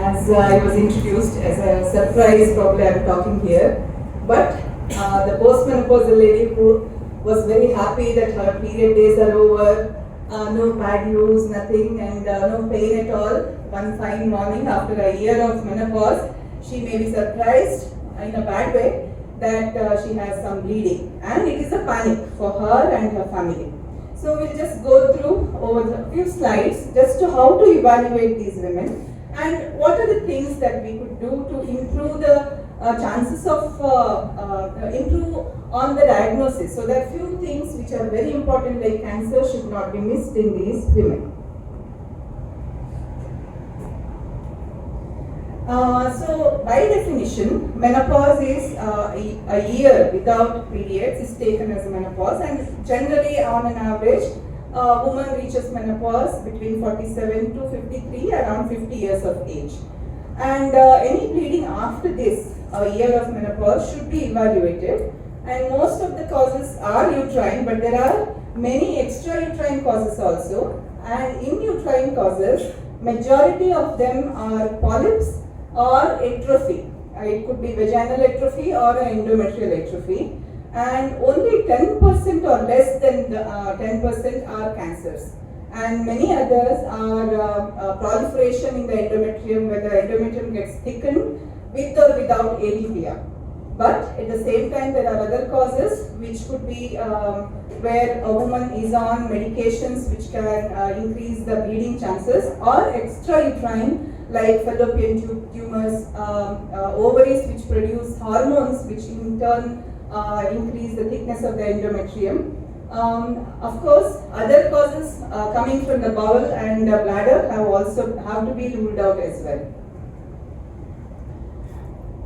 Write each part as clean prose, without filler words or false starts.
as I was introduced as a surprise, probably I'm talking here. But the postmenopausal lady who was very happy that her period days are over, no bad news, nothing, and no pain at all. One fine morning after a year of menopause, she may be surprised in a bad way that she has some bleeding, and it is a panic for her and her family. So we'll just go through over a few slides just to how to evaluate these women and what are the things that we could do to improve the chances of improve on the diagnosis. So there are few things which are very important, like cancer should not be missed in these women. So by definition, menopause is a year without periods is taken as a menopause, and generally on an average, a woman reaches menopause between 47 to 53, around 50 years of age. And any bleeding after this, a year of menopause, should be evaluated. And most of the causes are uterine, but there are many extrauterine causes also. And in uterine causes, majority of them are polyps or atrophy. It could be vaginal atrophy or endometrial atrophy. And only 10% or less than 10% are cancers. And many others are proliferation in the endometrium, where the endometrium gets thickened with or without ATPR. But at the same time, there are other causes which could be where a woman is on medications which can increase the bleeding chances, or extrauterine like fallopian tube tumors, ovaries which produce hormones which in turn increase the thickness of the endometrium. Of course, other causes coming from the bowel and bladder have to be ruled out as well.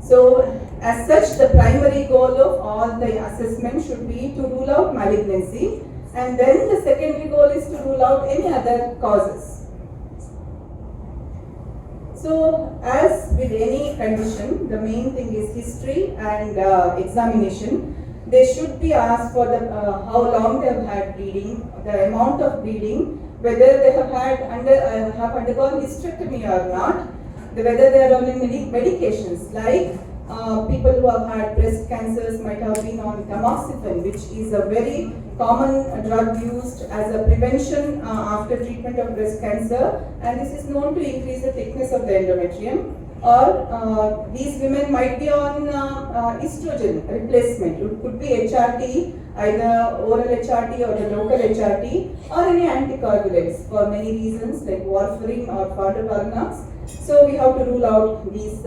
So, as such, the primary goal of all the assessment should be to rule out malignancy, and then the secondary goal is to rule out any other causes. So, as with any condition, the main thing is history and examination. They should be asked for the how long they have had bleeding, the amount of bleeding, whether they have have undergone hysterectomy or not, whether they are on any medications, like people who have had breast cancers might have been on tamoxifen, which is a very common drug used as a prevention after treatment of breast cancer, and this is known to increase the thickness of the endometrium. Or these women might be on estrogen replacement. It could be HRT, either oral HRT or the local HRT, or any anticoagulants for many reasons like warfarin or fondaparinux. So we have to rule out these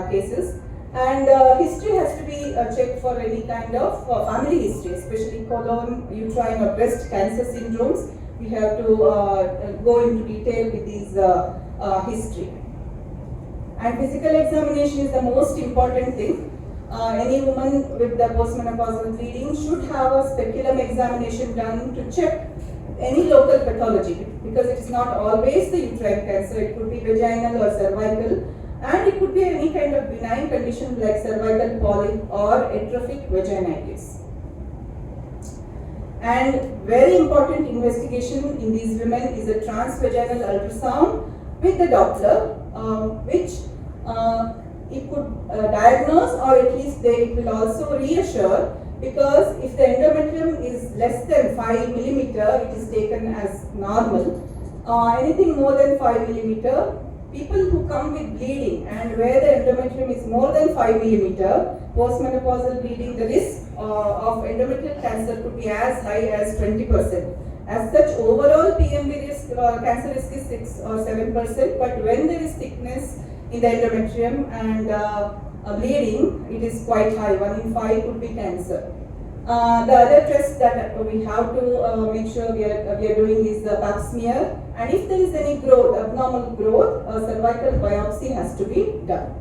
cases. And history has to be checked for any kind of family history, especially colon, uterine or breast cancer syndromes. We have to go into detail with these history. And physical examination is the most important thing. Any woman with the postmenopausal bleeding should have a speculum examination done to check any local pathology, because it is not always the uterine cancer. It could be vaginal or cervical, and it could be any kind of benign condition like cervical polyp or atrophic vaginitis. And very important investigation in these women is a transvaginal ultrasound with the Doppler, which it could diagnose, or at least it will also reassure, because if the endometrium is less than 5 millimeter, it is taken as normal. Anything more than 5 millimeter, people who come with bleeding and where the endometrium is more than 5 millimeter, postmenopausal bleeding, the risk of endometrial cancer could be as high as 20%. As such, overall PMB risk, cancer risk is 6 or 7%, but when there is thickness in the endometrium and bleeding, it is quite high. 1 in 5 could be cancer. The other test that we have to make sure we are doing is the pap smear, and if there is any growth, abnormal growth, a cervical biopsy has to be done.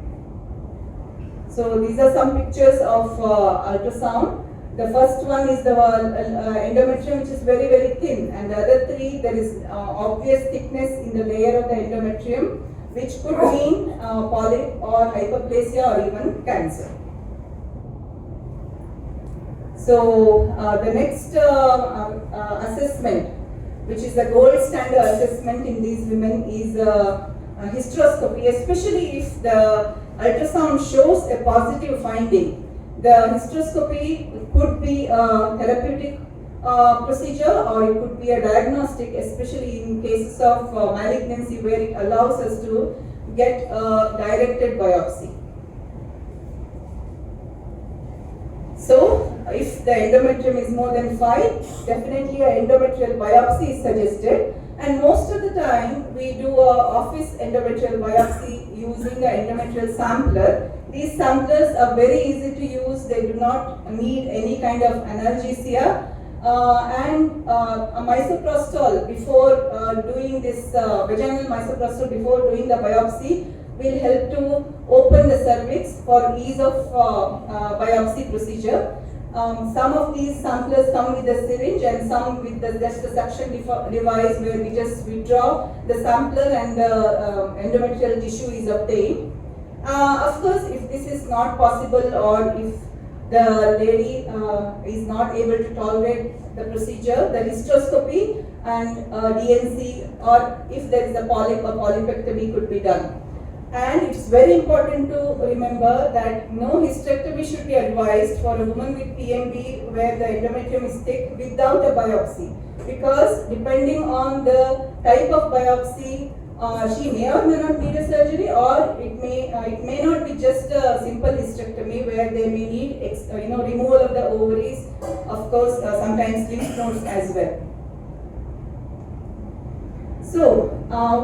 So these are some pictures of ultrasound. The first one is the endometrium, which is very, very thin, and the other three, there is obvious thickness in the layer of the endometrium, which could mean polyp or hyperplasia or even cancer. So the next assessment, which is the gold standard assessment in these women, is hysteroscopy, especially if the ultrasound shows a positive finding. The hysteroscopy could be a therapeutic procedure, or it could be a diagnostic, especially in cases of malignancy where it allows us to get a directed biopsy. So, if the endometrium is more than 5, definitely an endometrial biopsy is suggested. And most of the time, we do a office endometrial biopsy using an endometrial sampler. These samplers are very easy to use. They do not need any kind of analgesia. A misoprostol before doing this vaginal misoprostol before doing the biopsy will help to open the cervix for ease of biopsy procedure. Some of these samplers come with a syringe and some with just a suction device where we just withdraw the sampler and the endometrial tissue is obtained. Of course, if this is not possible, or if the lady is not able to tolerate the procedure, the hysteroscopy and DNC, or if there is a polyp, a polypectomy could be done. And it's very important to remember that no hysterectomy should be advised for a woman with PMB where the endometrium is thick without a biopsy, because depending on the type of biopsy, she may or may not need a surgery, or it may not be just a simple hysterectomy where they may need removal of the ovaries, of course sometimes lymph nodes as well. So,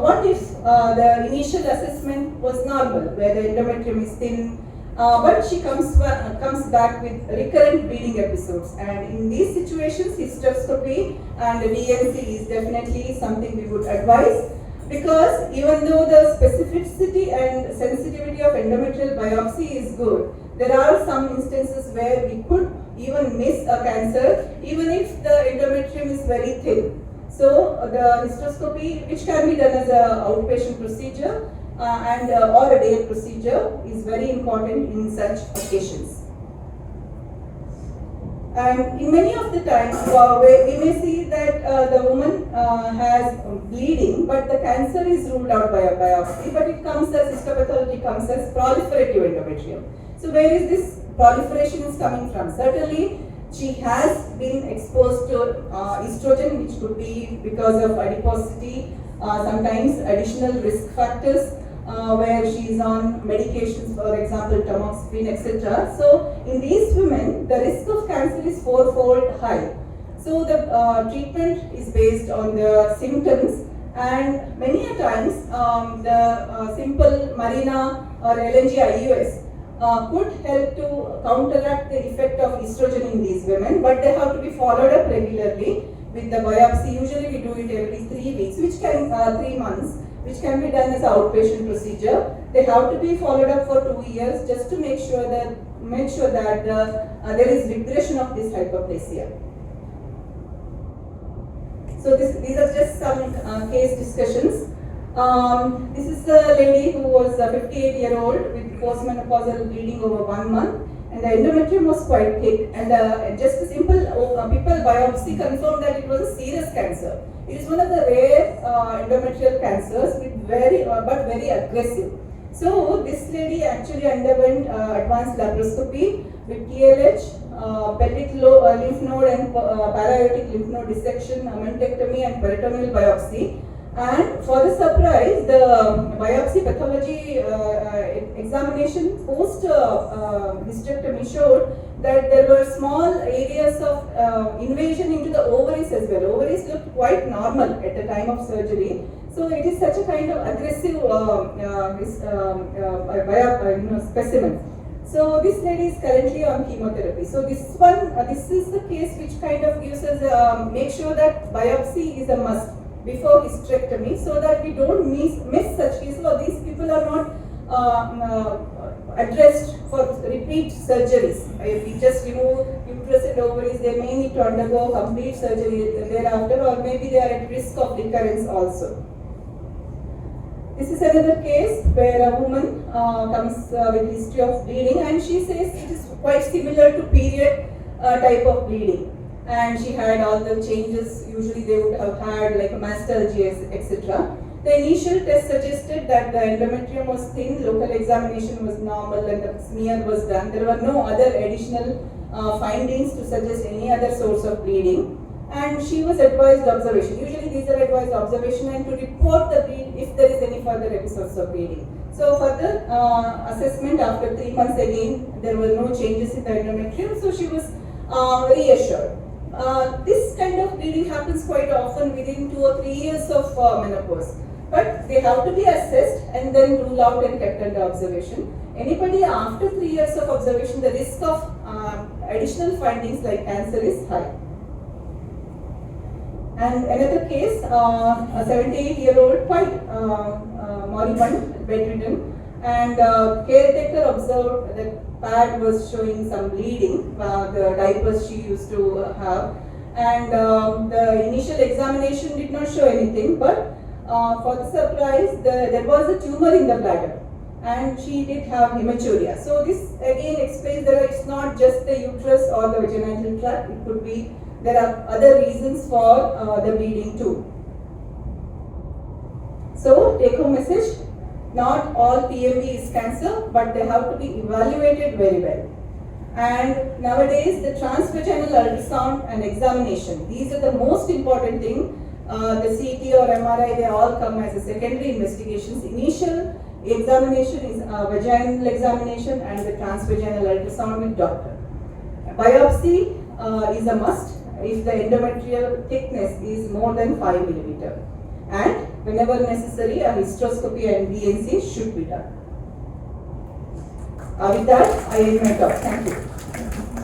what if the initial assessment was normal, where the endometrium is thin, but she comes back with recurrent bleeding episodes, and in these situations, hysteroscopy and DNC is definitely something we would advise, because even though the specificity and sensitivity of endometrial biopsy is good, there are some instances where we could even miss a cancer, even if the endometrium is very thin. So the hysteroscopy, which can be done as an outpatient procedure or a day procedure, is very important in such occasions. And in many of the times, we may see that the woman has bleeding, but the cancer is ruled out by a biopsy, but it comes as histopathology comes as proliferative endometrium. So where is this proliferation is coming from? Certainly, she has been exposed to estrogen, which could be because of adiposity, sometimes additional risk factors where she is on medications, for example, tamoxifen, etc. So in these women, the risk of cancer is fourfold high. So the treatment is based on the symptoms, and many a times the simple Mirena or LNG IUS could help to counteract the effect of estrogen in these women, but they have to be followed up regularly with the biopsy. Usually we do it every 3 weeks, which can 3 months, which can be done as an outpatient procedure. They have to be followed up for 2 years just to make sure that there is regression of this hyperplasia. So these are just some case discussions. This is a lady who was 58-year-old with postmenopausal bleeding over 1 month, and the endometrium was quite thick, and just a simple Pipal biopsy confirmed that it was a serous cancer. It is one of the rare endometrial cancers with very aggressive. So this lady actually underwent advanced laparoscopy with TLH, pelvic lymph node and para-aortic lymph node dissection, amentectomy and peritoneal biopsy. And for the surprise, the biopsy pathology examination post hysterectomy showed that there were small areas of invasion into the ovaries as well. Ovaries looked quite normal at the time of surgery. So it is such a kind of aggressive specimen. So this lady is currently on chemotherapy. So this is the case which kind of gives us make sure that biopsy is a must before hysterectomy, so that we don't miss such cases, or these people are not addressed for repeat surgeries. If we just remove uterus and ovaries, they may need to undergo complete surgery thereafter, or maybe they are at risk of recurrence also. This is another case where a woman comes with history of bleeding, and she says it is quite similar to period type of bleeding. And she had all the changes usually they would have had, like mastalgia, etc. The initial test suggested that the endometrium was thin, local examination was normal, and the smear was done. There were no other additional findings to suggest any other source of bleeding. And she was advised observation. Usually these are advised observation and to report the bleed if there is any further episodes of bleeding. So further assessment after 3 months again, there were no changes in the endometrium, so she was reassured. This kind of bleeding happens quite often within 2 or 3 years of menopause. But they have to be assessed and then ruled out and kept under observation. Anybody after 3 years of observation, the risk of additional findings like cancer is high. And another case, a 78-year-old, quite moribund, bedridden, and caretaker observed that pad was showing some bleeding, the diapers she used to have, and the initial examination did not show anything, but for the surprise, there was a tumor in the bladder, and she did have hematuria. So this again explains that it's not just the uterus or the vaginal tract, it could be there are other reasons for the bleeding too. So take home message, not all PMV is cancer, but they have to be evaluated very well. And nowadays the transvaginal ultrasound and examination, these are the most important thing. The CT or MRI, they all come as a secondary investigations. Initial examination is vaginal examination and the transvaginal ultrasound with doctor. Biopsy is a must if the endometrial thickness is more than 5 mm. And whenever necessary, a hysteroscopy and BNC should be done. With that, I end my talk. Thank you.